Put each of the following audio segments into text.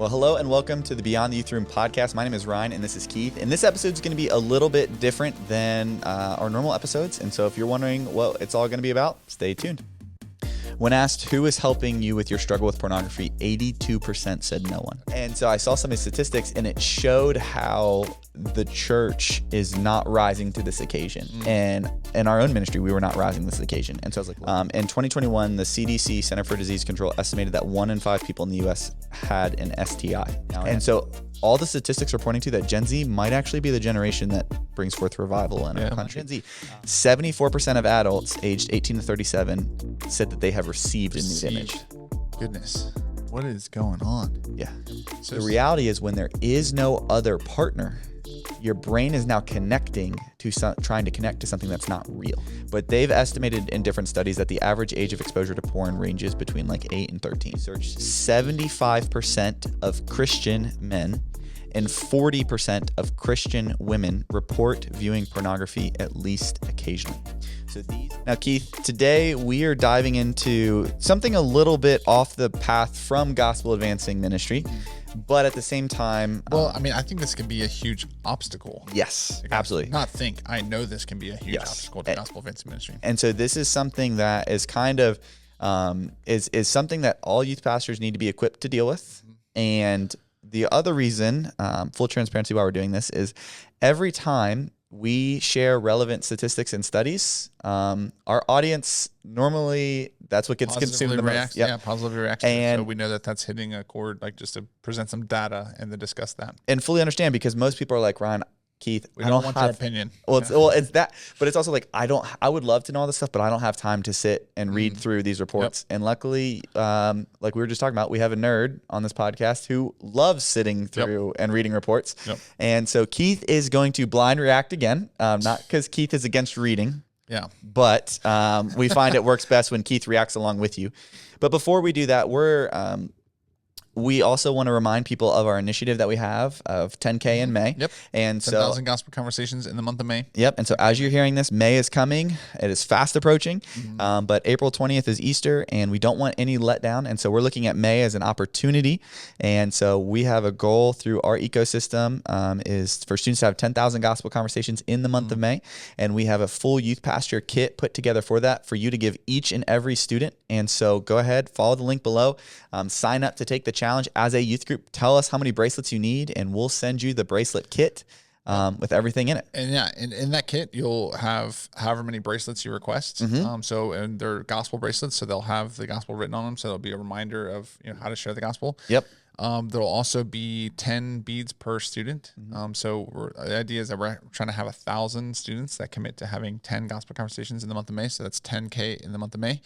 Well, hello and welcome to the Beyond the Youth Room podcast. My name is Ryne and this is Keith. And this episode is going to be a little bit different than our normal episodes. And so if you're wondering what it's all going to be about, stay tuned. When asked who is helping you with your struggle with pornography, 82% said no one. And so I saw some of the statistics and it showed how the church is not rising to this occasion. And in our own ministry, we were not rising to this occasion. And so I was like, in 2021, the CDC, Center for Disease Control, estimated that 1 in 5 people in the US had an STI. And so all the statistics are pointing to that Gen Z might actually be the generation that brings forth revival in our country. Gen Z, 74% of adults aged 18 to 37 said that they have received a nude image. Goodness, what is going on? Yeah. So the reality is when there is no other partner, your brain is now connecting to trying to connect to something that's not real. But they've estimated in different studies that the average age of exposure to porn ranges between like 8 and 13. 75% of Christian men and 40% of Christian women report viewing pornography at least occasionally. Now, Keith, today we are diving into something a little bit off the path from gospel advancing ministry, but at the same time... Well, I think this can be a huge obstacle. Yes, absolutely. I know this can be a huge obstacle to gospel advancing ministry. And so this is something that is kind of, is something that all youth pastors need to be equipped to deal with. And the other reason, full transparency why we're doing this, is every time we share relevant statistics and studies, our audience normally, that's what gets consumed the most. Yeah, positively reacts. And so we know that that's hitting a chord, like just to present some data and to discuss that. And fully understand, because most people are like, Ryne, Keith, I don't want their opinion. Well, it's that, but it's also like, I would love to know all this stuff, but I don't have time to sit and read through these reports. And luckily, like we were just talking about, we have a nerd on this podcast who loves sitting through and reading reports. And so Keith is going to blind react again, not because Keith is against reading. But we find it works best when Keith reacts along with you. But before we do that, we also want to remind people of our initiative that we have of 10K in May. And 10,000 gospel conversations in the month of May. And so as you're hearing this, May is coming. It is fast approaching. But April 20th is Easter, and we don't want any letdown. And so we're looking at May as an opportunity. And so we have a goal through our ecosystem is for students to have 10,000 gospel conversations in the month of May. And we have a full youth pastor kit put together for that, for you to give each and every student. And so go ahead, follow the link below, sign up to take the challenge as a youth group. Tell us how many bracelets you need, and we'll send you the bracelet kit with everything in it. And in that kit, you'll have however many bracelets you request. And they're gospel bracelets, so they'll have the gospel written on them. So it'll be a reminder of how to share the gospel. There'll also be 10 beads per student. So the idea is that we're trying to have 1,000 students that commit to having 10 gospel conversations in the month of May. So that's 10K in the month of May.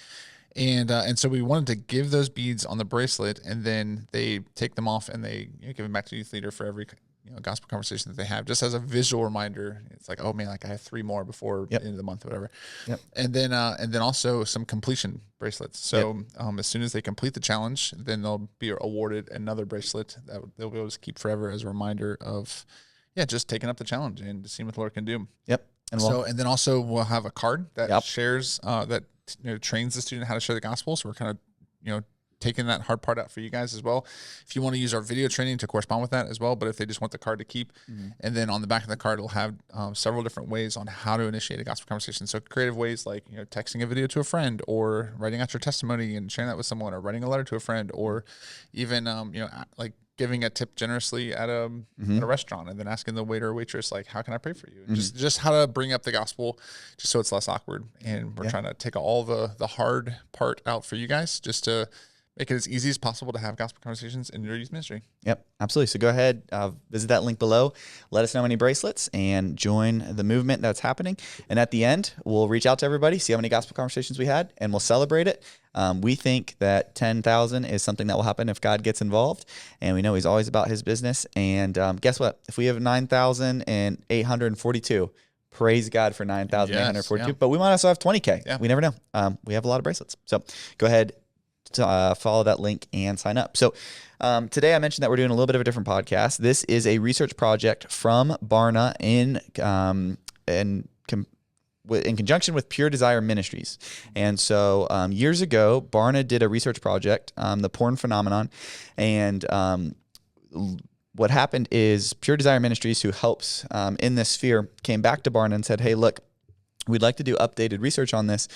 And so we wanted to give those beads on the bracelet, and then they take them off and they give them back to the youth leader for every gospel conversation that they have, just as a visual reminder. It's like, oh man, like I have 3 more before the end of the month or whatever. And then also some completion bracelets. So as soon as they complete the challenge, then they'll be awarded another bracelet that they'll be able to keep forever as a reminder of just taking up the challenge and seeing what the Lord can do. And then also we'll have a card that shares that trains the student how to share the gospel. So we're kind of taking that hard part out for you guys as well. If you want to use our video training to correspond with that as well, but if they just want the card to keep, and then on the back of the card, it'll have several different ways on how to initiate a gospel conversation. So creative ways like texting a video to a friend, or writing out your testimony and sharing that with someone, or writing a letter to a friend, or even like giving a tip generously at a restaurant, and then asking the waiter or waitress, like, how can I pray for you? Just how to bring up the gospel, just so it's less awkward. And we're trying to take all the hard part out for you guys, just to make it as easy as possible to have gospel conversations in your youth ministry. Absolutely. So go ahead, visit that link below. Let us know any bracelets and join the movement that's happening. And at the end, we'll reach out to everybody, see how many gospel conversations we had, and we'll celebrate it. We think that 10,000 is something that will happen if God gets involved, and we know He's always about His business. And guess what? If we have 9,842, praise God for 9,842. But we might also have 20K. We never know. We have a lot of bracelets. So go ahead, to follow that link and sign up. So today I mentioned that we're doing a little bit of a different podcast. This is a research project from Barna in conjunction with Pure Desire Ministries. And so years ago, Barna did a research project, the porn phenomenon, and what happened is Pure Desire Ministries, who helps in this sphere, came back to Barna and said, hey, look, we'd like to do updated research on this.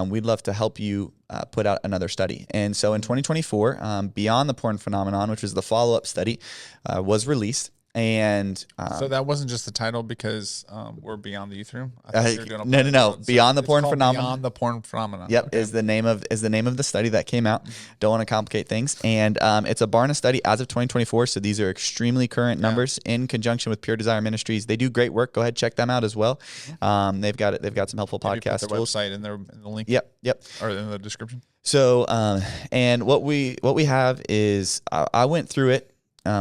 We'd love to help you put out another study. And so in 2024, Beyond the Porn Phenomenon, which was the follow-up study, was released. And so that wasn't just the title because we're beyond the youth room. No. Beyond the Porn Phenomenon. Beyond the Porn Phenomenon. Yep, okay. is the name of the study that came out. Don't want to complicate things. And it's a Barna study as of 2024. So these are extremely current numbers in conjunction with Pure Desire Ministries. They do great work. Go ahead, check them out as well. They've got some helpful podcast their tools. Website in the link. Yep. Or in the description. So and what we have is I went through it.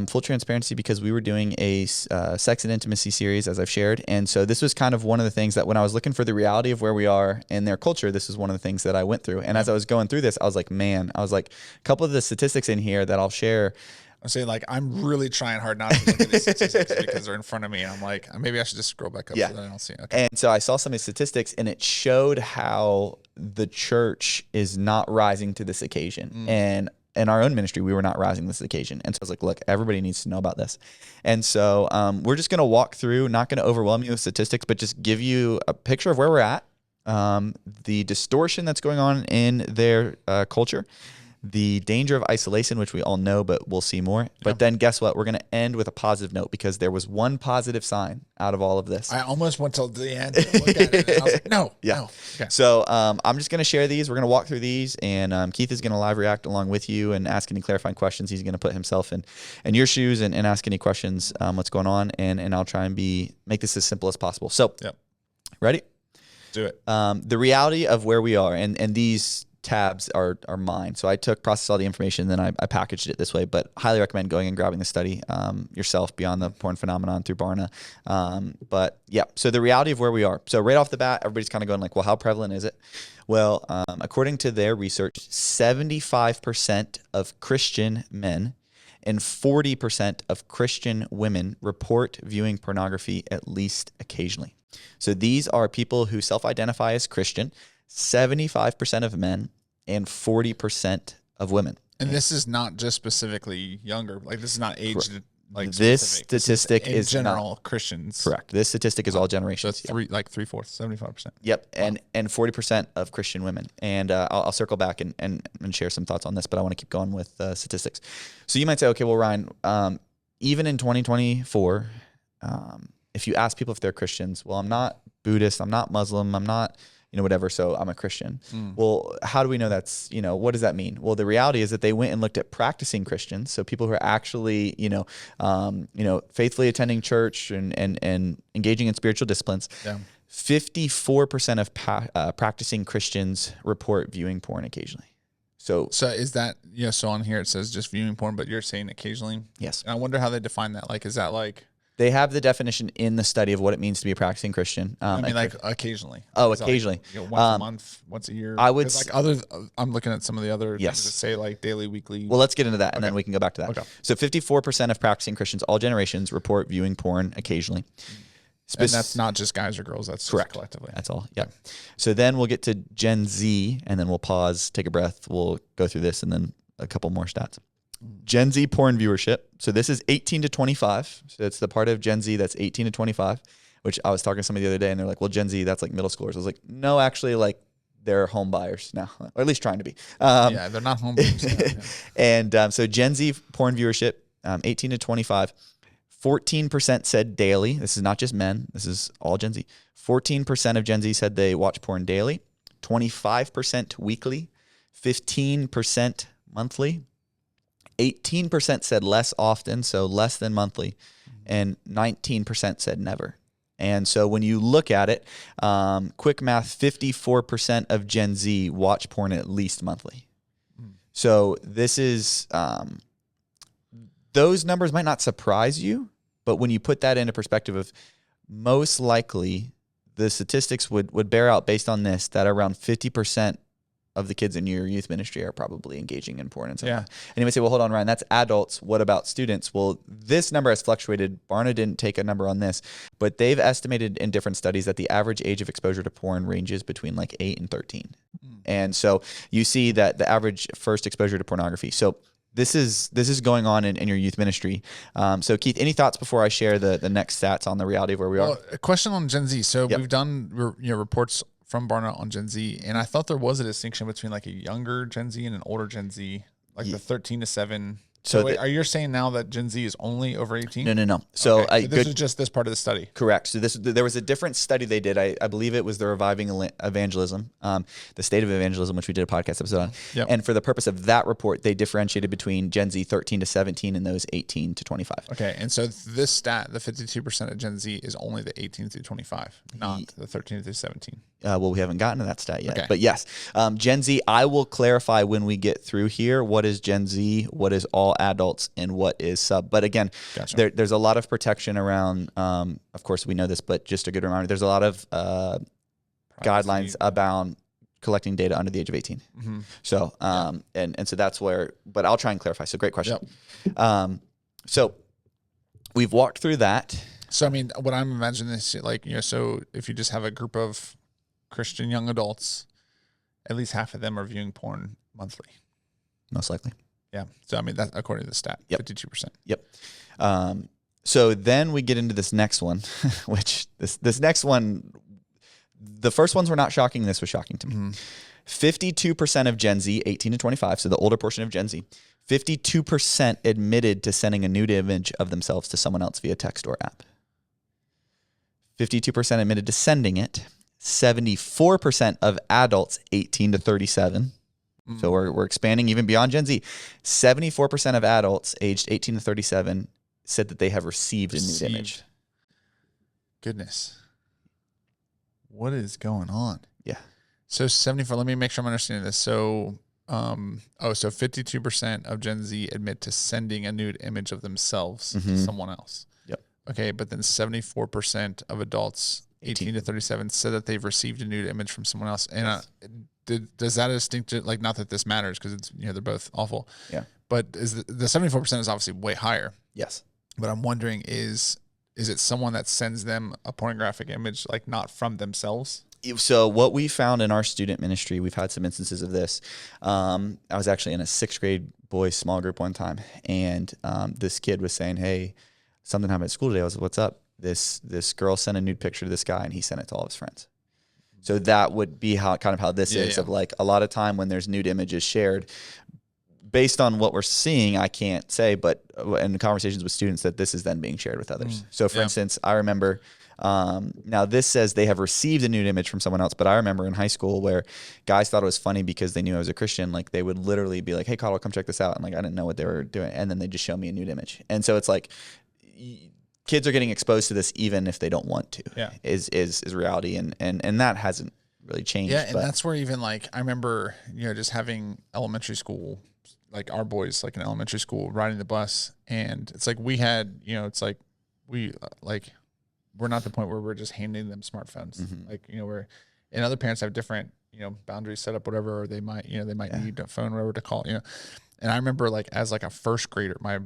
Full transparency, because we were doing a sex and intimacy series, as I've shared. And so this was kind of one of the things that when I was looking for the reality of where we are in their culture, this is one of the things that I went through. And as I was going through this, I was like, a couple of the statistics in here that I'll share. I'm saying, like, I'm really trying hard not to look at these statistics because they're in front of me. And I'm like, maybe I should just scroll back up so that I don't see it. Okay. And so I saw some of these statistics, and it showed how the church is not rising to this occasion. And in our own ministry, we were not rising to this occasion. And so I was like, look, everybody needs to know about this. And so we're just going to walk through, not going to overwhelm you with statistics, but just give you a picture of where we're at, the distortion that's going on in their culture, the danger of isolation, which we all know, but we'll see more. But then guess what? We're going to end with a positive note, because there was one positive sign out of all of this. I almost went till the end to look at it, and I was like, no. Okay. So I'm just going to share these. We're going to walk through these, and Keith is going to live react along with you and ask any clarifying questions. He's going to put himself in your shoes and ask any questions, what's going on, and I'll try and make this as simple as possible. So ready? Do it. The reality of where we are, and these tabs are mine. So I processed all the information, then I packaged it this way, but highly recommend going and grabbing the study yourself, Beyond the Porn Phenomenon, through Barna. But yeah, so the reality of where we are. So right off the bat, everybody's kind of going like, well, how prevalent is it? Well, according to their research, 75% of Christian men and 40% of Christian women report viewing pornography at least occasionally. So these are people who self-identify as Christian, 75% of men and 40% of women. And this is not just specifically younger. Like, this is not aged. Like, this specific. statistic is in general not, Christians. Correct. This statistic is all generations. So it's 3/4, 75%. Yep. And 40% of Christian women. And I'll circle back and share some thoughts on this, but I want to keep going with statistics. So you might say, okay, well, Ryne, even in 2024, if you ask people if they're Christians, well, I'm not Buddhist, I'm not Muslim, I'm not whatever, so I'm a Christian. Well, how do we know that's, what does that mean? Well, the reality is that they went and looked at practicing Christians, so people who are actually, faithfully attending church and engaging in spiritual disciplines. 54% of practicing Christians report viewing porn occasionally. So is that, so on here it says just viewing porn, but you're saying occasionally? Yes. And I wonder how they define that. Like, is that like... They have the definition in the study of what it means to be a practicing Christian. Like occasionally. Oh, occasionally. Like, once a month, once a year. I would I'm looking at some of the other things that say like daily, weekly. Well, let's get into that, and then we can go back to that. Okay. So 54% of practicing Christians, all generations, report viewing porn occasionally. And that's not just guys or girls. That's correct. Collectively. That's all. Yeah. So then we'll get to Gen Z, and then we'll pause, take a breath. We'll go through this, and then a couple more stats. Gen Z porn viewership. So this is 18 to 25. So it's the part of Gen Z that's 18 to 25, which I was talking to somebody the other day, and they're like, well, Gen Z, that's like middle schoolers. I was like, no, actually, like, they're home buyers now, or at least trying to be. They're not home buyers. And so Gen Z porn viewership, 18 to 25, 14% said daily. This is not just men. This is all Gen Z. 14% of Gen Z said they watch porn daily, 25% weekly, 15% monthly, 18% said less often, so less than monthly, and 19% said never. And so when you look at it, quick math, 54% of Gen Z watch porn at least monthly. So this is, those numbers might not surprise you, but when you put that into perspective of most likely the statistics would bear out based on this, that around 50% of the kids in your youth ministry are probably engaging in porn and stuff. And you might say, well, hold on, Ryne, that's adults. What about students? Well, this number has fluctuated. Barna didn't take a number on this, but they've estimated in different studies that the average age of exposure to porn ranges between like 8 and 13. And so you see that the average first exposure to pornography. So this is going on in your youth ministry. So Keith, any thoughts before I share the next stats on the reality of where we are? A question on Gen Z. So we've done reports from Barna on Gen Z, and I thought there was a distinction between like a younger Gen Z and an older Gen Z, like the 13 to 7. So wait, are you saying now that Gen Z is only over 18? No. So, so this is just this part of the study. Correct. So there was a different study they did. I believe it was the Reviving Evangelism, the State of Evangelism, which we did a podcast episode on. Yep. And for the purpose of that report, they differentiated between Gen Z 13 to 17 and those 18 to 25. Okay. And so this stat, the 52% of Gen Z is only the 18 through 25, not the 13 through 17. Well, we haven't gotten to that stat yet. Okay. But yes, Gen Z, I will clarify when we get through here what is Gen Z, what is all adults, and what is sub. But again, gotcha. there's a lot of protection around, of course, we know this, but just a good reminder, there's a lot of guidelines about collecting data under the age of 18. Mm-hmm. So, and so that's where, but I'll try and clarify. So great question. Yep. So we've walked through that. So, I mean, what I'm imagining is like, so if you just have a group of Christian young adults, at least half of them are viewing porn monthly. Most likely. Yeah. So, I mean, that's according to the stat, 52%. Yep. So then we get into this next one, which this next one, the first ones were not shocking. This was shocking to me. Mm-hmm. 52% of Gen Z, 18 to 25, so the older portion of Gen Z, 52% admitted to sending a nude image of themselves to someone else via text or app. 52% admitted to sending it. 74% of adults 18 to 37. Mm. So we're expanding even beyond Gen Z. 74% of adults aged 18 to 37 said that they have received a nude image. Goodness. What is going on? Yeah. So 74, let me make sure I'm understanding this. So, so 52% of Gen Z admit to sending a nude image of themselves to someone else. Yep. Okay, but then 74% of adults 18 to 37 said that they've received a nude image from someone else. And does that distinct, like, not that this matters because it's, they're both awful. Yeah. But is the 74% is obviously way higher. Yes. But I'm wondering, is it someone that sends them a pornographic image, like not from themselves? So what we found in our student ministry, we've had some instances of this. I was actually in a 6th grade boys small group one time, and this kid was saying, "Hey, something happened at school today." I was like, "What's up?" This girl sent a nude picture to this guy, and he sent it to all of his friends. So that would be how this is. Of like, a lot of time when there's nude images shared, based on what we're seeing, I can't say, but in conversations with students, that this is then being shared with others. So for instance, I remember, now this says they have received a nude image from someone else, but I remember in high school where guys thought it was funny because they knew I was a Christian. Like, they would literally be like, "Hey, Cottle, come check this out." And like, I didn't know what they were doing. And then they just show me a nude image. And so it's like, kids are getting exposed to this even if they don't want to, is reality. And that hasn't really changed. Yeah. And that's where even like, I remember, just having elementary school, like our boys, like in elementary school, riding the bus. And it's like, we had, it's like, we're not the point where we're just handing them smartphones. Like, and other parents have different, boundaries set up, whatever, or they might need a phone, whatever to call, And I remember like, as like a first grader, my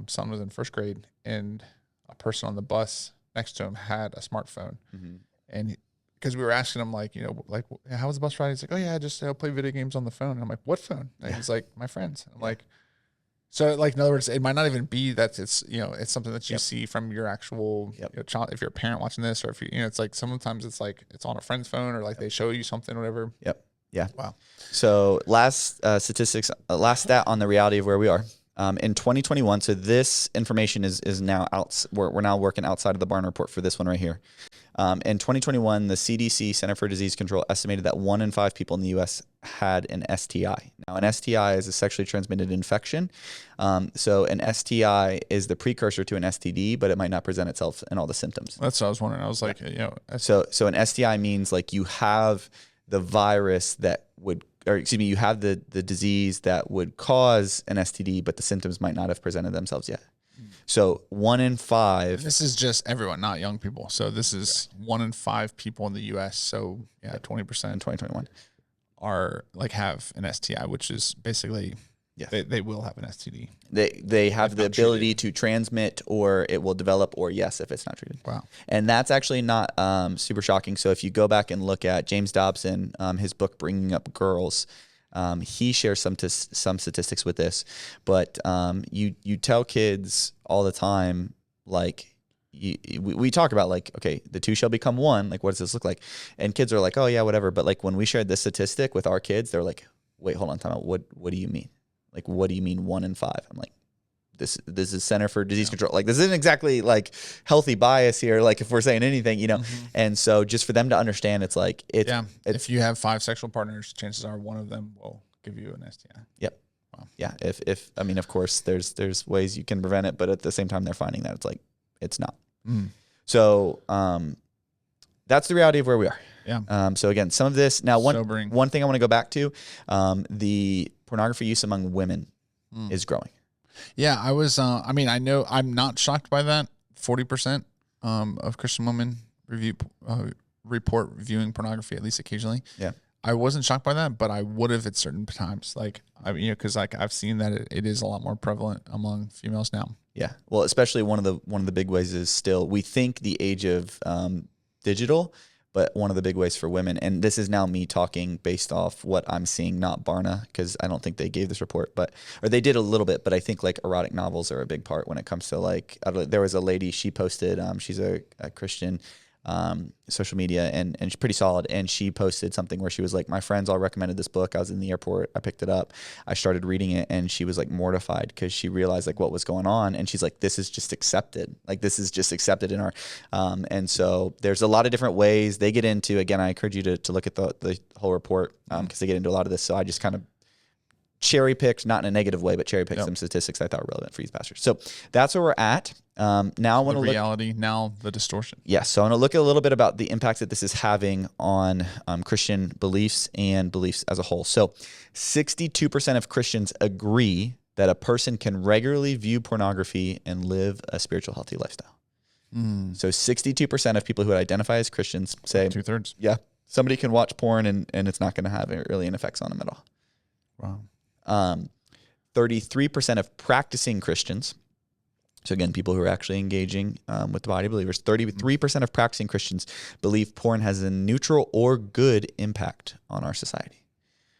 son was in first grade, and a person on the bus next to him had a smartphone. And because we were asking him, like, how was the bus ride? He's like, "Oh yeah, I just play video games on the phone." And I'm like, "What phone?" And he's like, "My friends." I'm like, so like, in other words, it might not even be that it's, it's something that you see from your actual child. If you're a parent watching this, or if you, it's like, sometimes it's like, it's on a friend's phone, or like they show you something, or whatever. Yep. Yeah. Wow. So last statistics, last stat on the reality of where we are. In 2021, so this information is now out. We're now working outside of the Barna report for this one right here. In 2021, the CDC, Center for Disease Control, estimated that 1 in 5 people in the U.S. had an STI. Now, an STI is a sexually transmitted infection. So an STI is the precursor to an STD, but it might not present itself in all the symptoms. That's what I was wondering. I was like, So an STI means like you have the virus that would, or excuse me, you have the disease that would cause an STD, but the symptoms might not have presented themselves yet. So 1 in 5. This is just everyone, not young people. So this is 1 in 5 people in the U.S. So 20% in 2021 are like have an STI, which is basically they will have an STD. They have the ability to transmit, or it will develop, or yes, if it's not treated. Wow. And that's actually not super shocking. So if you go back and look at James Dobson, his book Bringing Up Girls, He shares some statistics with this, but you tell kids all the time, like we talk about like, okay, the two shall become one. Like, what does this look like? And kids are like, oh yeah, whatever. But like when we shared this statistic with our kids, they're like, wait, hold on, time out. What do you mean? Like, what do you mean 1 in 5? I'm like, this is Center for Disease Control. Like, this isn't exactly like healthy bias here. Like, if we're saying anything, you know. And so just for them to understand, it's like if you have 5 sexual partners, chances are one of them will give you an STI. Yep. Wow. Yeah. If I mean, of course, there's ways you can prevent it, but at the same time, they're finding that it's like it's not. So that's the reality of where we are. Yeah. So again, some of this now one thing I want to go back to, the pornography use among women is growing. Yeah, I was. I mean, I know I'm not shocked by that. 40% of Christian women report viewing pornography at least occasionally. Yeah, I wasn't shocked by that, but I would have at certain times. Like, I mean, because like I've seen that it is a lot more prevalent among females now. Yeah, well, especially one of the big ways is still we think the age of digital. But one of the big ways for women, and this is now me talking based off what I'm seeing, not Barna, because I don't think they gave this report, or they did a little bit, but I think like erotic novels are a big part when it comes to like, there was a lady, she posted, she's a Christian, social media, and she's pretty solid, and she posted something where she was like, my friends all recommended this book. I was in the airport, I picked it up, I started reading it, and she was like mortified because she realized like what was going on, and she's like, this is just accepted, in our and so there's a lot of different ways they get into. Again, I encourage you to look at the whole report because they get into a lot of this. So I just kind of cherry picked, not in a negative way, but cherry picked some statistics I thought were relevant for youth pastors. So that's where we're at. Now I want to look reality, now the distortion. Yes. So I want to look a little bit about the impact that this is having on Christian beliefs and beliefs as a whole. So 62% of Christians agree that a person can regularly view pornography and live a spiritual, healthy lifestyle. So 62% of people who identify as Christians say 2/3. Yeah, somebody can watch porn and it's not going to have really an effects on them at all. Wow. 33% of practicing Christians, so again, people who are actually engaging with the body of believers, 33% of practicing Christians believe porn has a neutral or good impact on our society.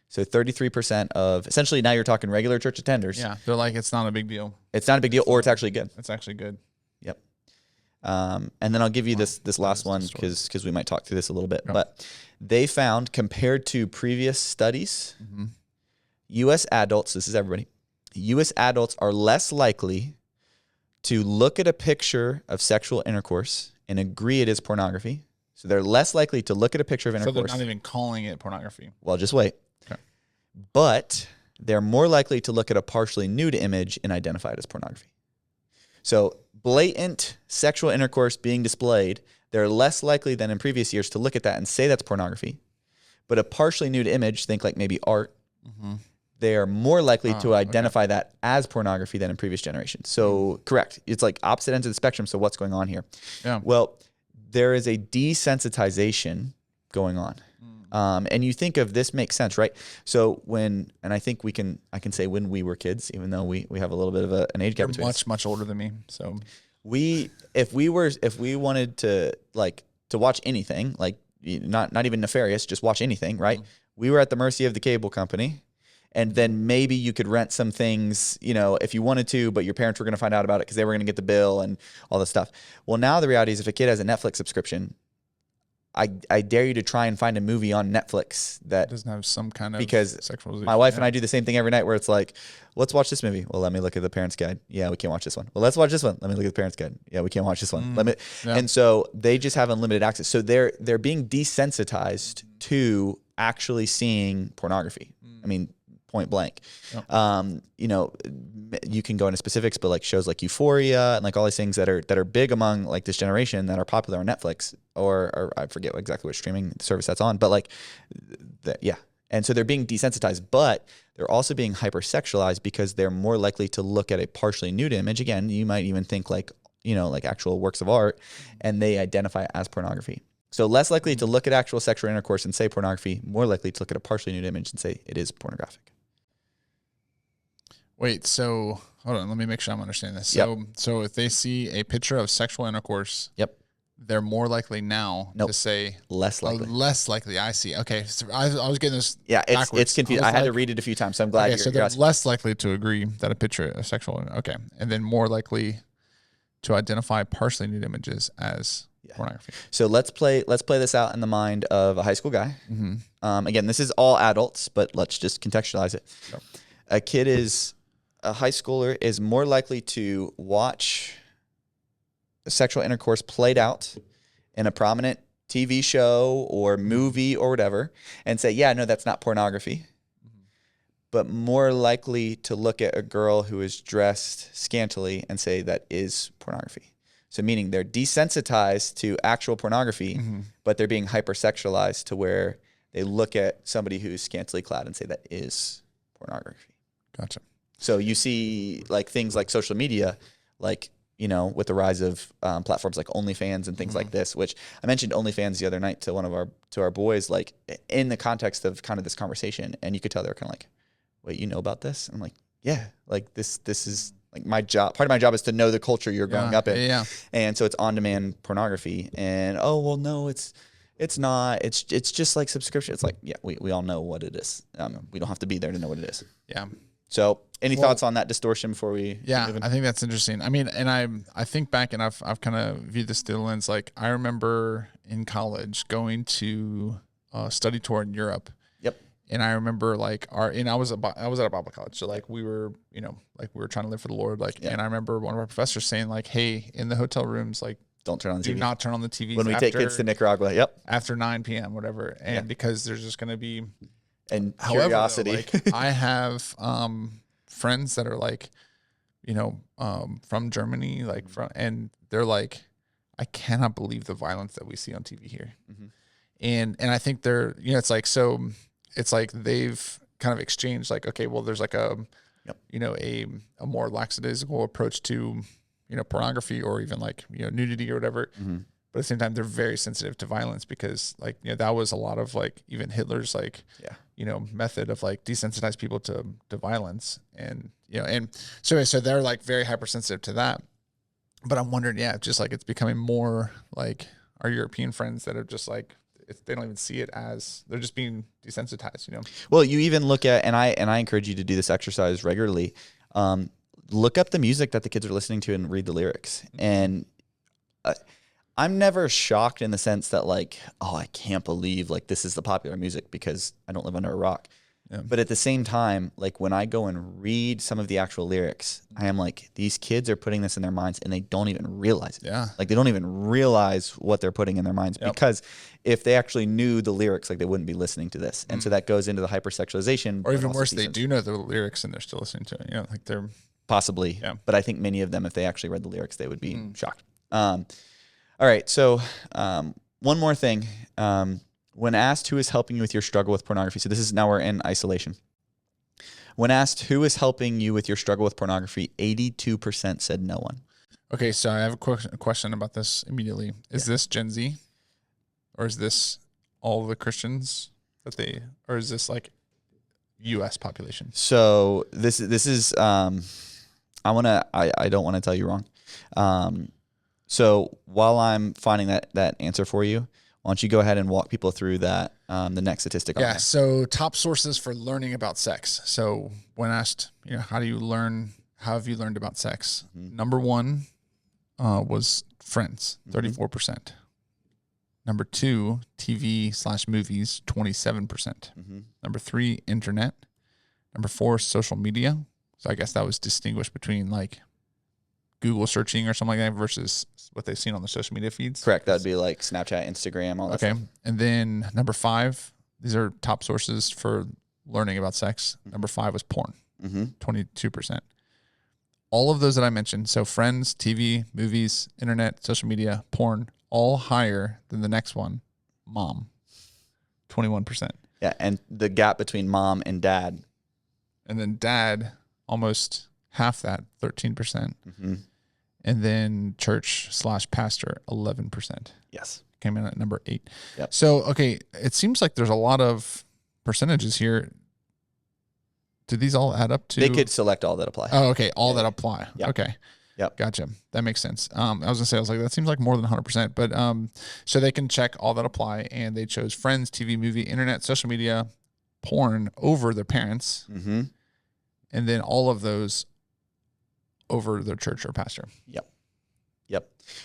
So 33% of, essentially now you're talking regular church attenders. Yeah, they're like, it's not a big deal. It's not a big deal, or it's actually good. It's actually good. Yep. And then I'll give you this last one because we might talk through this a little bit. Yeah. But they found, compared to previous studies, U.S. adults, this is everybody, U.S. adults are less likely to look at a picture of sexual intercourse and agree it is pornography. So they're less likely to look at a picture of intercourse. So they're not even calling it pornography. Well, just wait. Okay. But they're more likely to look at a partially nude image and identify it as pornography. So blatant sexual intercourse being displayed, they're less likely than in previous years to look at that and say that's pornography. But a partially nude image, think like maybe art, they are more likely to identify that as pornography than in previous generations. So correct. It's like opposite ends of the spectrum. So what's going on here? Yeah. Well, there is a desensitization going on. And you think of this makes sense, right? So and I think I can say when we were kids, even though we have a little bit of an age gap between us. Much older than me. So if we wanted to watch anything, like not even nefarious, just watch anything, right? We were at the mercy of the cable company. And then maybe you could rent some things, if you wanted to, but your parents were going to find out about it because they were going to get the bill and all this stuff. Well, now the reality is if a kid has a Netflix subscription, I dare you to try and find a movie on Netflix that doesn't have some kind of sexualization. My wife and I do the same thing every night where it's like, let's watch this movie. Well, let me look at the parents' guide. Yeah, we can't watch this one. Well, let's watch this one. Let me look at the parents' guide. Yeah, we can't watch this one. And so they just have unlimited access. So they're being desensitized to actually seeing pornography. I mean, point blank. Yep. You can go into specifics, but like shows like Euphoria and like all these things that are big among like this generation that are popular on Netflix or I forget exactly what streaming service that's on, but like, yeah. And so they're being desensitized, but they're also being hypersexualized because they're more likely to look at a partially nude image. Again, you might even think like actual works of art, and they identify it as pornography. So less likely to look at actual sexual intercourse and say pornography, more likely to look at a partially nude image and say it is pornographic. Wait, so hold on, let me make sure I'm understanding this. Yep. So if they see a picture of sexual intercourse, yep, they're more likely now to say less likely. Less likely. I see. Okay, so I was getting this. Yeah, backwards. It's confusing. I had to read it a few times, so I'm glad. Okay, so they're less likely to agree that a picture is sexual. Okay, and then more likely to identify partially nude images as pornography. So let's play this out in the mind of a high school guy. Again, this is all adults, but let's just contextualize it. Yep. A high schooler is more likely to watch sexual intercourse played out in a prominent TV show or movie or whatever and say, yeah, no, that's not pornography. But more likely to look at a girl who is dressed scantily and say that is pornography. So meaning they're desensitized to actual pornography, but they're being hypersexualized to where they look at somebody who's scantily clad and say that is pornography. Gotcha. So you see like things like social media, like, you know, with the rise of platforms like OnlyFans and things like this, which I mentioned OnlyFans the other night to our boys, like in the context of kind of this conversation. And you could tell they were kind of like, wait, you know about this? And I'm like, yeah, like this is like my job. Part of my job is to know the culture you're growing up in. Yeah. And so it's on-demand pornography. And, oh, well, no, it's not. It's just like subscription. It's like, yeah, we all know what it is. We don't have to be there to know what it is. Yeah. So any thoughts on that distortion before we move in? I think that's interesting. I mean, and I think back and I've kind of viewed this through the lens. Like I remember in college going to a study tour in Europe. Yep. And I remember like I was at a Bible college. So like we were, you know, like we were trying to live for the Lord. Like, and I remember one of our professors saying like, hey, in the hotel rooms, like, don't turn on the TV. Do not turn on the TV when we take kids to Nicaragua. Yep. After 9 p.m., whatever. And because there's just going to be curiosity. However, though, like, I have friends that are like, you know, from Germany, like and they're like, I cannot believe the violence that we see on TV here. And I think they're, you know, it's like they've kind of exchanged like, okay, well, there's like you know, a more lackadaisical approach to, you know, pornography or even like, you know, nudity or whatever. But at the same time, they're very sensitive to violence because like, you know, that was a lot of like even Hitler's like, you know, method of like desensitize people to violence. And, you know, and so they're like very hypersensitive to that. But I'm wondering, just like it's becoming more like our European friends that are just like, they don't even see it as they're just being desensitized, you know? Well, you even look at, and I encourage you to do this exercise regularly. Look up the music that the kids are listening to and read the lyrics. And I'm never shocked in the sense that like, oh, I can't believe like this is the popular music because I don't live under a rock. But at the same time, like when I go and read some of the actual lyrics, I am like, these kids are putting this in their minds and they don't even realize it. Like they don't even realize what they're putting in their minds because if they actually knew the lyrics, like they wouldn't be listening to this. And so that goes into the hypersexualization. Or even worse, they do know the lyrics and they're still listening to it. You know, like they're possibly. But I think many of them, if they actually read the lyrics, they would be shocked. All right. So one more thing. When asked who is helping you with your struggle with pornography, so this is now we're in isolation. When asked who is helping you with your struggle with pornography, 82% said no one. Okay, so I have a question about this immediately. Is this Gen Z, or is this all the Christians or is this like U.S. population? So this is I don't want to tell you wrong. So while I'm finding that answer for you, why don't you go ahead and walk people through that, the next statistic? So top sources for learning about sex. So when asked, you know, how have you learned about sex? Number one was Friends, 34%. Number two, TV/movies, 27%. Number three, internet. Number four, social media. So I guess that was distinguished between like Google searching or something like that versus what they've seen on the social media feeds. Correct. That'd be like Snapchat, Instagram, all that stuff. And then number five, these are top sources for learning about sex. Number five was porn, 22%. All of those that I mentioned, so Friends, TV, movies, internet, social media, porn, all higher than the next one, mom, 21%. Yeah, and the gap between mom and dad. And then dad, almost half that, 13%. And then church/pastor, 11%. Yes. Came in at number 8. Yep. So, okay, it seems like there's a lot of percentages here. Do these all add up to? They could select all that apply. Oh, okay. All that apply. Yep. Okay. Yep. Gotcha. That makes sense. I was gonna say, I was like, that seems like more than 100%, but, so they can check all that apply, and they chose friends, TV, movie, internet, social media, porn over their parents. Mm-hmm. And then all of those over their church or pastor. Yep.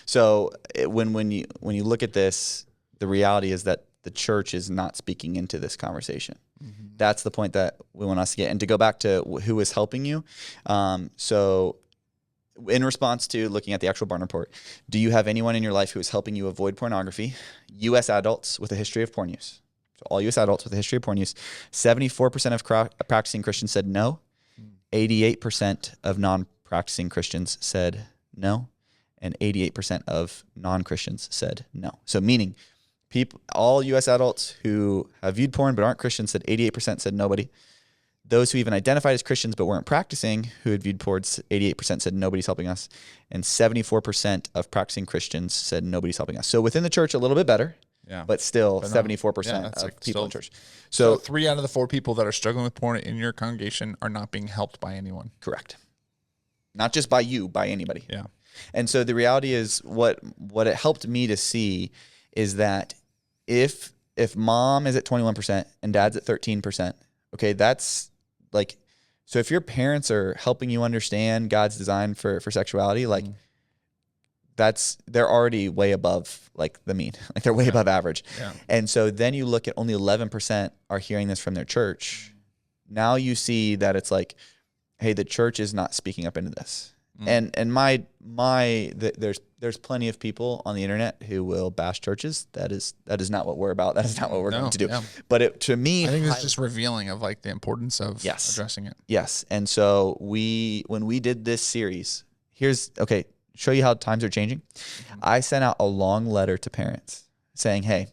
So when you look at this, the reality is that the church is not speaking into this conversation. Mm-hmm. That's the point that we want us to get. And to go back to who is helping you. So in response to looking at the actual Barna report, do you have anyone in your life who is helping you avoid pornography? U.S. adults with a history of porn use. So all U.S. adults with a history of porn use. 74% of practicing Christians said no. 88% of non-practicing Christians said no. And 88% of non-Christians said no. So meaning all U.S. adults who have viewed porn but aren't Christians said 88% said nobody. Those who even identified as Christians but weren't practicing, who had viewed porn, 88% said nobody's helping us. And 74% of practicing Christians said nobody's helping us. So within the church, a little bit better, but still 74% of people in church. So 3 out of the 4 people that are struggling with porn in your congregation are not being helped by anyone. Correct. Not just by you, by anybody. Yeah. And so the reality is what it helped me to see is that if mom is at 21% and dad's at 13%, okay, that's like, so if your parents are helping you understand God's design for sexuality, like they're already way above like the mean, like they're way above average. Yeah. And so then you look at only 11% are hearing this from their church. Now you see that it's like, hey, the church is not speaking up into this. And there's plenty of people on the internet who will bash churches. That is not what we're about. That is not what we're going to do. Yeah. But to me, I think it's just revealing of like the importance of addressing it. Yes. And so when we did this series, show you how times are changing. Mm-hmm. I sent out a long letter to parents saying, hey,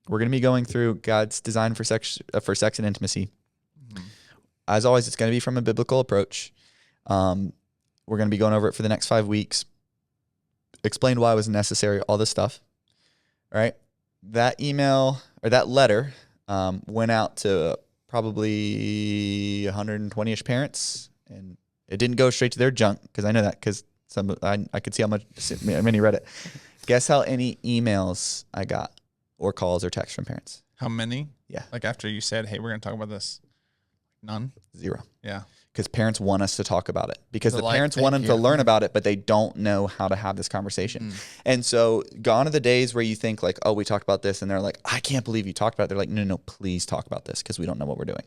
we're going to be going through God's design for sex and intimacy. Mm-hmm. As always, it's going to be from a biblical approach. We're going to be going over it for the next 5 weeks. Explain why it was necessary, all this stuff. All right. That email or that letter went out to probably 120-ish parents, and it didn't go straight to their junk because I know that because I could see how many read it. Guess how many emails I got or calls or texts from parents? How many? Yeah. Like after you said, hey, we're going to talk about this. None? 0. Yeah. Because parents want us to talk about it. Because the parents want them to learn about it, but they don't know how to have this conversation. And so gone are the days where you think like, oh, we talked about this. And they're like, I can't believe you talked about it. They're like, no, please talk about this because we don't know what we're doing.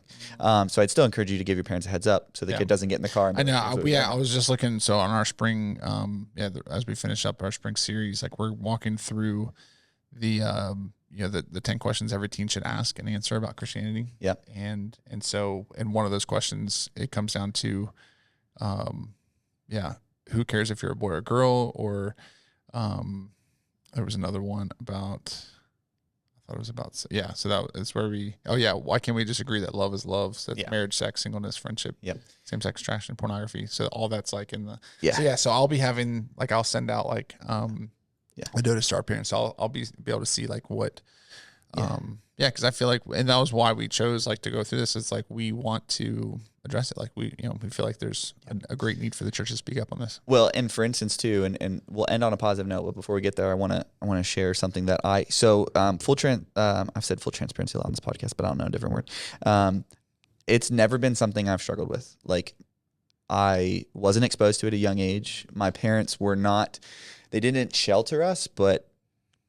So I'd still encourage you to give your parents a heads up so the kid doesn't get in the car. I know. I was just looking. So on our spring, as we finish up our spring series, like we're walking through the 10 questions every teen should ask and answer about Christianity. Yeah. And so in one of those questions, it comes down to, who cares if you're a boy or a girl? Or there was another one about, I thought it was about, so that is where why can't we just agree that love is love? So that's marriage, sex, singleness, friendship, same-sex attraction, pornography. So all that's like in the, so I'll be having, like, I'll send out like, a notice to our parents. So I'll be able to see like what, because I feel like, and that was why we chose like to go through this. It's like we want to address it. Like we feel like there's a great need for the church to speak up on this. Well, and for instance too, and we'll end on a positive note. But before we get there, I want to share something that I've said full transparency a lot on this podcast, but I don't know a different word. It's never been something I've struggled with. Like I wasn't exposed to it at a young age. My parents were not. They didn't shelter us, but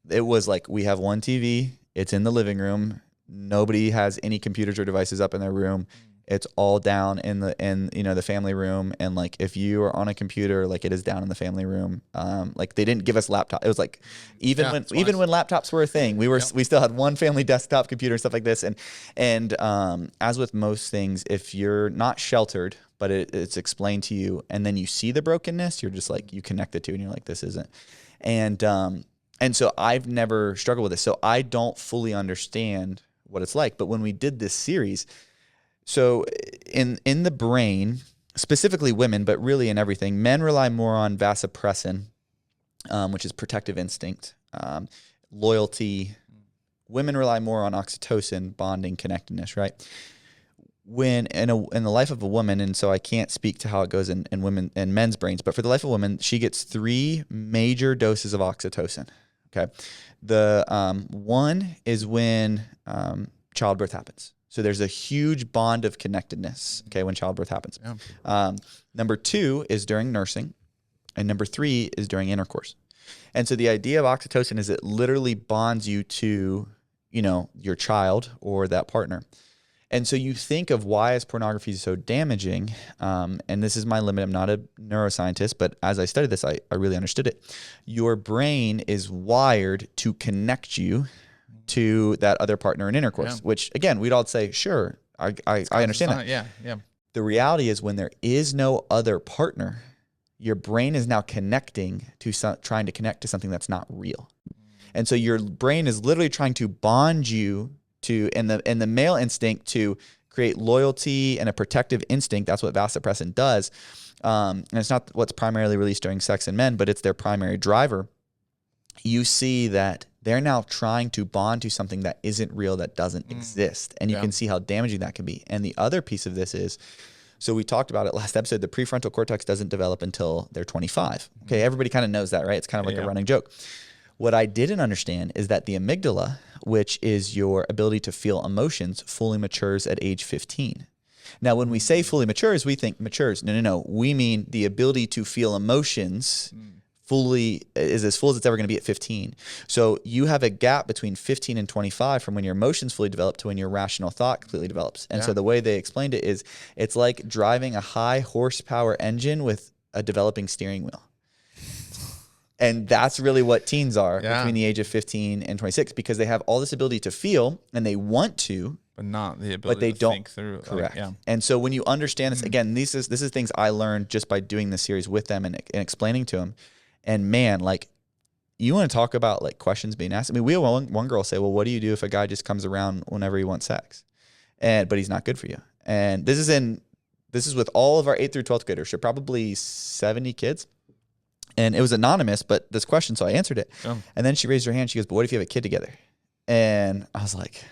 it was like we have one TV. It's in the living room. Nobody has any computers or devices up in their room. It's all down in the family room. And like if you are on a computer, like it is down in the family room. Like they didn't give us laptops. It was like even when laptops were a thing, we still had one family desktop computer and stuff like this. And as with most things, if you're not sheltered, but it's explained to you, and then you see the brokenness, you're just like, you connect the two, and you're like, this isn't. And so I've never struggled with this. So I don't fully understand what it's like. But when we did this series, so in the brain, specifically women, but really in everything, men rely more on vasopressin, which is protective instinct, loyalty. Women rely more on oxytocin, bonding, connectedness, right? when in the life of a woman, and so I can't speak to how it goes in women and men's brains, but for the life of a woman, she gets 3 major doses of oxytocin. Okay. The one is when childbirth happens. So there's a huge bond of connectedness, okay, when childbirth happens. Yeah. Number 2 is during nursing, and number 3 is during intercourse. And so the idea of oxytocin is it literally bonds you to, your child or that partner. And so you think of why is pornography so damaging, and this is my limit. I'm not a neuroscientist, but as I studied this, I really understood it. Your brain is wired to connect you to that other partner in intercourse, which, again, we'd all say, sure, I understand that. Yeah. The reality is when there is no other partner, your brain is now connecting to trying to connect to something that's not real. And so your brain is literally trying to bond you to, and the male instinct to create loyalty and a protective instinct. That's what vasopressin does. And it's not what's primarily released during sex in men, but it's their primary driver. You see that they're now trying to bond to something that isn't real, that doesn't exist. And you can see how damaging that can be. And the other piece of this is, so we talked about it last episode, the prefrontal cortex doesn't develop until they're 25. Okay, everybody kind of knows that, right? It's kind of like a running joke. What I didn't understand is that the amygdala, which is your ability to feel emotions, fully matures at age 15. Now, when we say fully matures, we think matures. No. We mean the ability to feel emotions fully is as full as it's ever going to be at 15. So you have a gap between 15 and 25 from when your emotions fully develop to when your rational thought completely develops. And so the way they explained it is it's like driving a high horsepower engine with a developing steering wheel. And that's really what teens are between the age of 15 and 26, because they have all this ability to feel and they want to, but not the ability but they to don't think through. Correct. And so when you understand this, again, this is things I learned just by doing this series with them and explaining to them. And man, like, you want to talk about like questions being asked. I mean, we had one girl say, well, what do you do if a guy just comes around whenever he wants sex, but he's not good for you? And this is with all of our 8th through 12th graders. So probably 70 kids. And it was anonymous, but this question, so I answered it. And then she raised her hand. She goes, but what if you have a kid together? And I was like,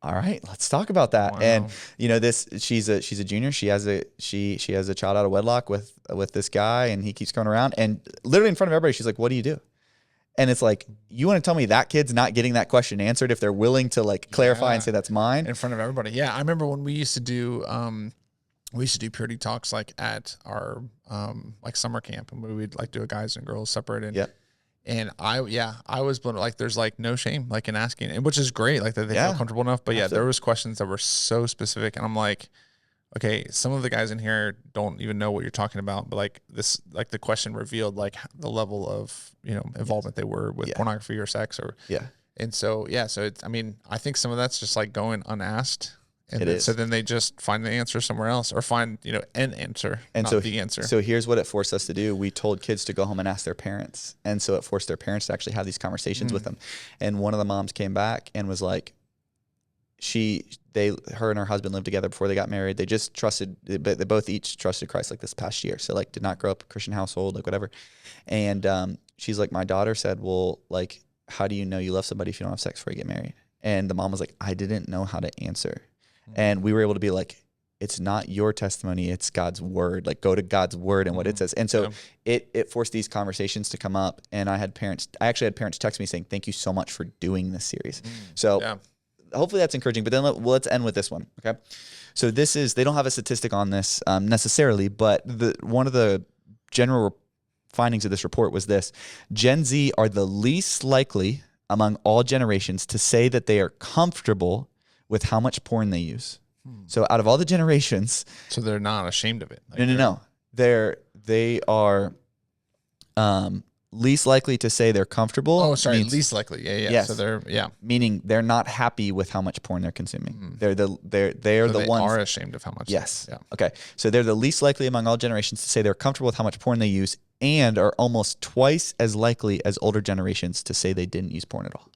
all right, let's talk about that. Wow. And she's a junior. She has a child out of wedlock with this guy, and he keeps going around. And literally in front of everybody, she's like, what do you do? And it's like, you want to tell me that kid's not getting that question answered if they're willing to like clarify and say that's mine? In front of everybody. Yeah. I remember when we used to do purity talks like at our like summer camp, and we'd like do a guys and girls separated. And I was blown, like there's like no shame like in asking, and which is great, like that they feel comfortable enough. But there was questions that were so specific, and I'm like, okay, some of the guys in here don't even know what you're talking about, but like this, like the question revealed like the level of involvement they were with pornography or sex or and so so it's, I mean, I think some of that's just like going unasked. And so then they just find the answer somewhere else, or find, an answer, and not the answer. So here's what it forced us to do. We told kids to go home and ask their parents. And so it forced their parents to actually have these conversations with them. And one of the moms came back and was like, her and her husband lived together before they got married. They just trusted, but they both each trusted Christ like this past year. So like did not grow up in a Christian household, like whatever. And she's like, my daughter said, well, like, how do you know you love somebody if you don't have sex before you get married? And the mom was like, I didn't know how to answer. And we were able to be like, it's not your testimony, it's God's word. Like, go to God's word and what it says. And so it forced these conversations to come up. And I actually had parents text me saying, thank you so much for doing this series. So hopefully that's encouraging. But then let's end with this one. Okay. So they don't have a statistic on this necessarily, but one of the general findings of this report was this: Gen Z are the least likely among all generations to say that they are comfortable with how much porn they use. So out of all the generations, so they're not ashamed of it. Like no. They are least likely to say they're comfortable. Oh, sorry, least likely. Yeah. Yes. So they're meaning they're not happy with how much porn they're consuming. They're the ones are ashamed of how much. Yes. Yeah. Okay. So they're the least likely among all generations to say they're comfortable with how much porn they use, and are almost twice as likely as older generations to say they didn't use porn at all.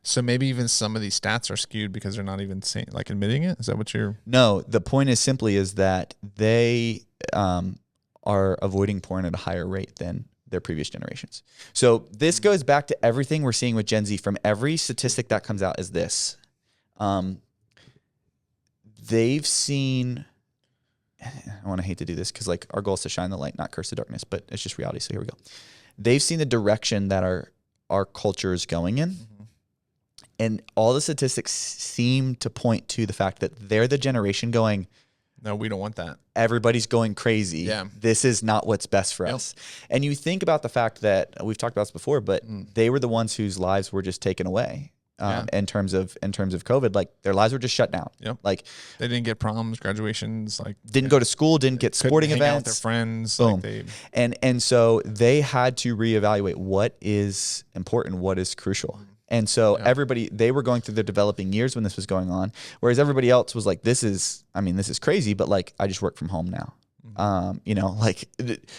So maybe even some of these stats are skewed because they're not even saying, like, admitting it. Is that what you're? No, the point is simply is that they are avoiding porn at a higher rate than their previous generations. So this goes back to everything we're seeing with Gen Z. From every statistic that comes out is this: they've seen, I want to hate to do this because like our goal is to shine the light, not curse the darkness, but it's just reality. So here we go. They've seen the direction that our culture is going in. Mm-hmm. And all the statistics seem to point to the fact that they're the generation going, no, we don't want that. Everybody's going crazy. Yeah. This is not what's best for us. And you think about the fact that we've talked about this before, but they were the ones whose lives were just taken away. In terms of COVID, like their lives were just shut down. Yep. Like they didn't get proms, graduations, like didn't go to school, didn't get sporting hang events, out with their friends. Boom. Like and so they had to reevaluate what is important, what is crucial. And so everybody, they were going through their developing years when this was going on, whereas everybody else was like, this is crazy, but like, I just work from home now. You know, like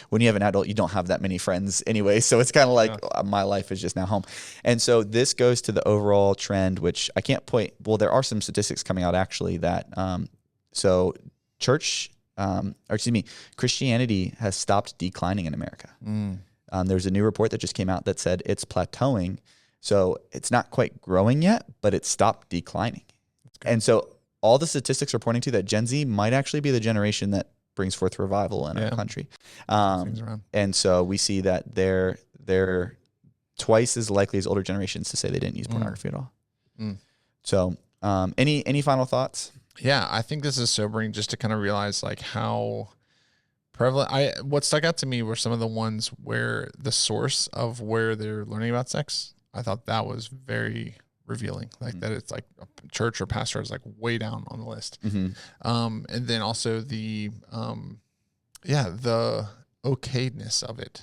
when you have an adult, you don't have that many friends anyway. So it's kind of like my life is just now home. And so this goes to the overall trend, which I can't point. Well, there are some statistics coming out actually that, so Christianity has stopped declining in America. There's a new report that just came out that said it's plateauing. So it's not quite growing yet, but it's stopped declining. And so all the statistics are pointing to that Gen Z might actually be the generation that brings forth revival in our country. And so we see that they're twice as likely as older generations to say they didn't use pornography at all. So any final thoughts? Yeah, I think this is sobering just to kind of realize like how prevalent. What stuck out to me were some of the ones where the source of where they're learning about sex. I thought that was very revealing, like that it's like a church or pastor is like way down on the list. And then also the okayness of it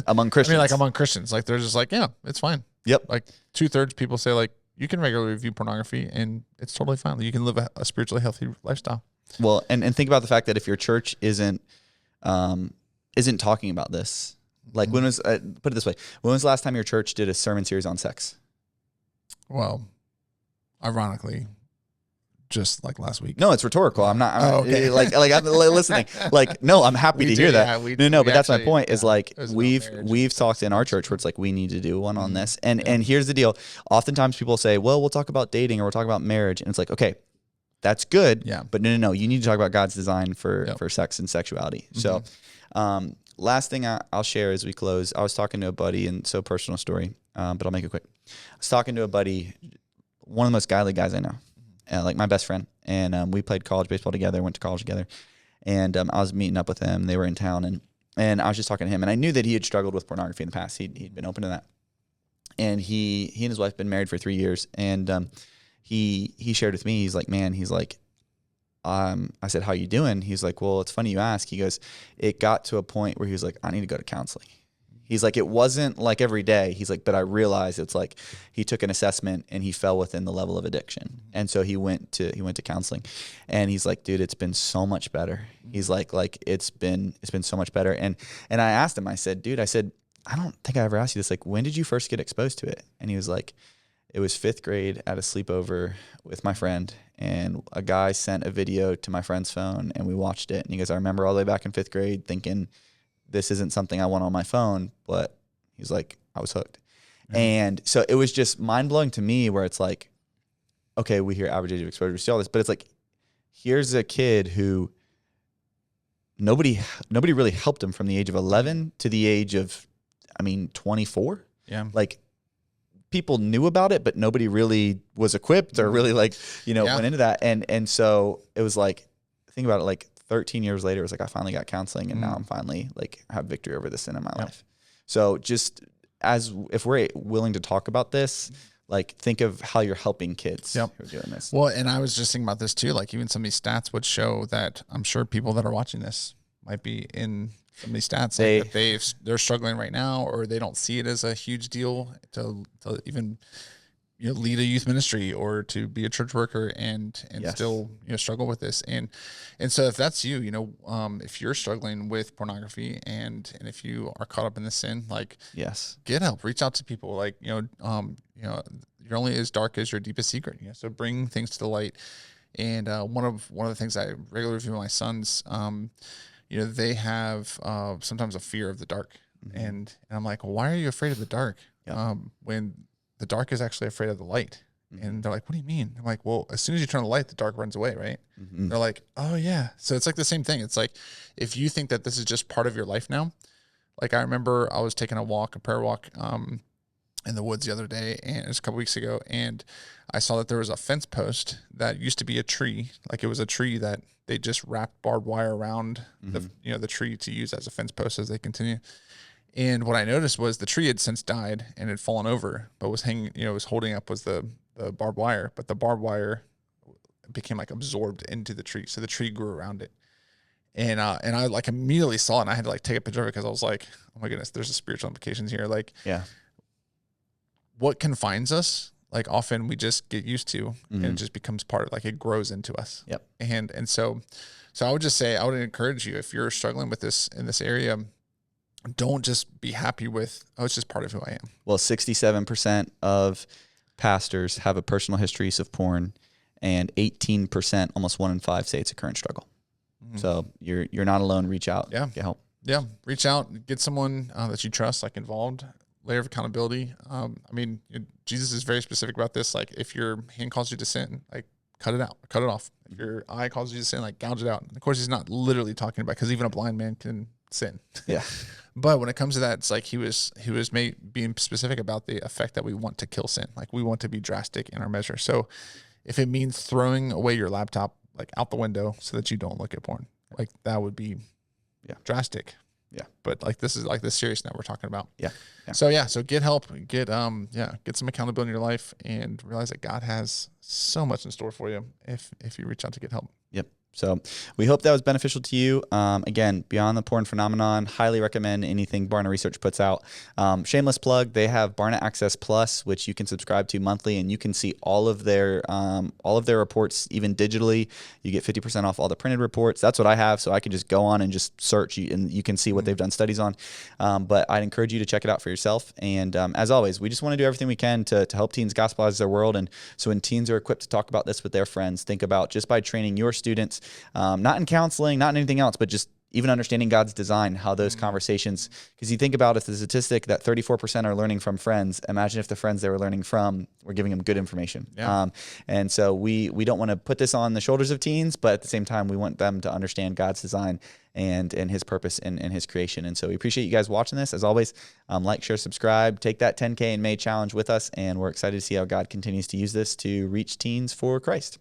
among Christians. I mean, like among Christians, like they're just like, yeah, it's fine. Yep. Like 2/3 people say like you can regularly review pornography and it's totally fine. You can live a spiritually healthy lifestyle. Well, and think about the fact that if your church isn't talking about this. Like when was, put it this way, when was the last time your church did a sermon series on sex? Well, ironically, just like last week. No, it's rhetorical. I'm like I'm listening. Like, no, I'm happy to hear that. No, but that's my point is like, we've talked in our church where it's like, we need to do one on this. And here's the deal. Oftentimes people say, well, we'll talk about dating or we'll talk about marriage. And it's like, okay, that's good. Yeah. But no, you need to talk about God's design for sex and sexuality. So, last thing I'll share as we close, I was talking to a buddy, and so personal story, but I'll make it quick. I was talking to a buddy, one of the most godly guys I know, like my best friend, and we played college baseball together, went to college together, and I was meeting up with him. They were in town, and I was just talking to him, and I knew that he had struggled with pornography in the past. He'd been open to that, and he and his wife had been married for 3 years, and he shared with me, he's like, man, he's like, I said, how you doing? He's like, well, it's funny you ask. He goes, it got to a point where he was like, I need to go to counseling. He's like, it wasn't like every day. He's like, but I realized it's like he took an assessment and he fell within the level of addiction. And so he went to counseling, and he's like, dude, it's been so much better. He's like it's been so much better. And I asked him, I said, dude, I don't think I ever asked you this. Like, when did you first get exposed to it? And he was like, it was 5th grade at a sleepover with my friend, and a guy sent a video to my friend's phone and we watched it. And he goes, I remember all the way back in 5th grade thinking this isn't something I want on my phone, but he's like, I was hooked. And so it was just mind blowing to me where it's like, okay, we hear average age of exposure, we see all this, but it's like, here's a kid who nobody really helped him from the age of 11 to the age of, 24. Yeah. Like, people knew about it, but nobody really was equipped or really went into that. And so it was like, think about it, like 13 years later, it was like, I finally got counseling, and now I'm finally like have victory over this sin in my life. So just if we're willing to talk about this, like think of how you're helping kids who are doing this. Well, and I was just thinking about this too. Like even some of these stats would show that I'm sure people that are watching this might be in some of these stats they're struggling right now, or they don't see it as a huge deal to even lead a youth ministry or to be a church worker and still struggle with this. And so if that's you, if you're struggling with pornography and if you are caught up in the sin, like get help, reach out to people. Like you're only as dark as your deepest secret. So bring things to the light. And one of the things I regularly review with my sons, they have sometimes a fear of the dark. And I'm like, well, why are you afraid of the dark? When the dark is actually afraid of the light. And they're like, what do you mean? I'm like, well, as soon as you turn the light, the dark runs away, right? They're like, oh yeah. So it's like the same thing. It's like, if you think that this is just part of your life now, like I remember I was taking a prayer walk, in the woods the other day, and it was a couple weeks ago, and I saw that there was a fence post that used to be a tree. Like it was a tree that they just wrapped barbed wire around the tree to use as a fence post as they continue. And what I noticed was the tree had since died and had fallen over, but was hanging, was holding up was the barbed wire, but the barbed wire became like absorbed into the tree. So the tree grew around it. And I like immediately saw it, and I had to like take a picture of it because I was like, oh my goodness, there's a spiritual implications here. Like, yeah, what confines us, like often we just get used to, and it just becomes part of, like it grows into us. Yep. And so I would just say, I would encourage you, if you're struggling with this in this area, don't just be happy with, oh, it's just part of who I am. Well, 67% of pastors have a personal history of porn, and 18%, almost 1 in 5, say it's a current struggle. So you're not alone. Reach out. Yeah. Get help. Yeah. Reach out. Get someone that you trust, like involved. Layer of accountability. I mean, Jesus is very specific about this. Like, if your hand calls you to sin, like cut it out, cut it off. If your eye calls you to sin, like gouge it out. And of course, he's not literally talking about, because even a blind man can sin. Yeah. But when it comes to that, it's like he was being specific about the effect that we want to kill sin. Like, we want to be drastic in our measure. So if it means throwing away your laptop like out the window so that you don't look at porn, like that would be drastic. Yeah. But like, this is like the seriousness that we're talking about. Yeah. So get help, get some accountability in your life, and realize that God has so much in store for you if you reach out to get help. Yep. So we hope that was beneficial to you. Again, Beyond the Porn Phenomenon, highly recommend anything Barna Research puts out. Shameless plug, they have Barna Access Plus, which you can subscribe to monthly, and you can see all of their reports, even digitally. You get 50% off all the printed reports. That's what I have, so I can just go on and just search, and you can see what they've done studies on. But I'd encourage you to check it out for yourself. And as always, we just want to do everything we can to help teens gospelize their world. And so when teens are equipped to talk about this with their friends, think about, just by training your students, not in counseling, not in anything else, but just even understanding God's design, how those conversations, because you think about it, the statistic that 34% are learning from friends. Imagine if the friends they were learning from were giving them good information. Yeah. And so we don't want to put this on the shoulders of teens, but at the same time, we want them to understand God's design and his purpose and his creation. And so we appreciate you guys watching this. As always, like, share, subscribe, take that 10K in May challenge with us. And we're excited to see how God continues to use this to reach teens for Christ.